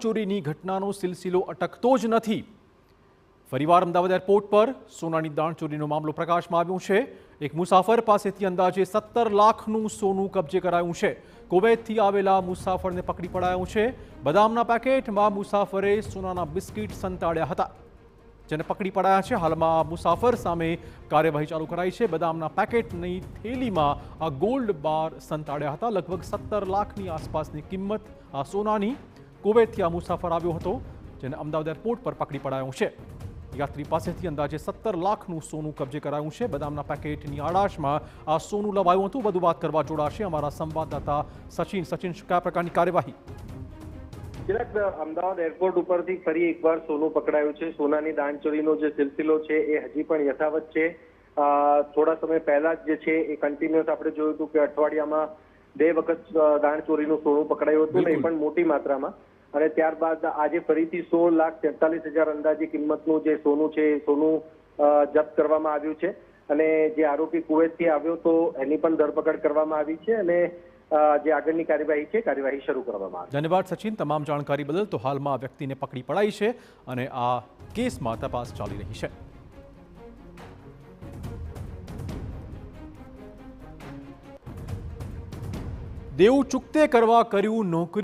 દાણચોરીની ઘટનાનો સિલસિલો અટકતો જ નથી। ફરીવાર અમદાવાદ એરપોર્ટ પર સોનાની દાણચોરીનો મામલો પ્રકાશમાં આવ્યો છે। એક મુસાફર પાસેથી અંદાજે 17 લાખનું સોનું કબજે કરાયું છે। કુવૈતથી આવેલા મુસાફરને પકડી પડાયો છે। બદામના પેકેટમાં મુસાફરે સોનાના બિસ્કિટ સંતાડ્યા હતા, જેને પકડી પડાયા છે। હાલમાં મુસાફર સામે કાર્યવાહી ચાલુ કરાઈ છે। બદામના પેકેટની થેલીમાં આ ગોલ્ડ બાર સંતાડ્યા હતા। લગભગ 17 લાખની આસપાસની કિંમત આ સોનાની। કુવૈતથી આ મુસાફર આવ્યો હતો, જેને અમદાવાદ એરપોર્ટ પર પકડી પડાયો છે। યાત્રી પાસેથી અંદાજે 17 લાખનું સોનું કબજે કરાયું છે। બદામના પેકેટની આડાશમાં આ સોનું લવાયું હતું। વધુ વાત કરવા જોડાશે અમારા સંવાદદાતા સચિન। સચિન, કયા પ્રકારની કાર્યવાહી? અમદાવાદ એરપોર્ટ ઉપરથી ફરી એકવાર સોનું પકડાયું છે। સોનાની દાણચોરીનો જે સિલસિલો છે એ હજી પણ યથાવત છે। થોડા સમય પહેલા જ જે છે એ કન્ટિન્યુઅસ આપણે જોયું હતું કે અઠવાડિયામાં 2 વખત દાણચોરીનું સોનું પકડાયું હતું, એ પણ મોટી માત્રામાં। અને ત્યારબાદ આજે ફરીથી 16,43,000 અંદાજે કિંમતનું જે સોનું છે એ સોનું જપ્ત કરવામાં આવ્યું છે। અને જે આરોપી કુવૈતથી આવ્યો તો એની પણ ધરપકડ કરવામાં આવી છે અને જે આગળની કાર્યવાહી છે કાર્યવાહી શરૂ કરવામાં આવી। ધન્યવાદ સચિન, તમામ જાણકારી બદલ। તો હાલમાં આ વ્યક્તિને પકડી પડાઈ છે અને આ કેસમાં તપાસ ચાલી રહી છે। દેવું ચૂકતે કરવા કર્યું નોકરી।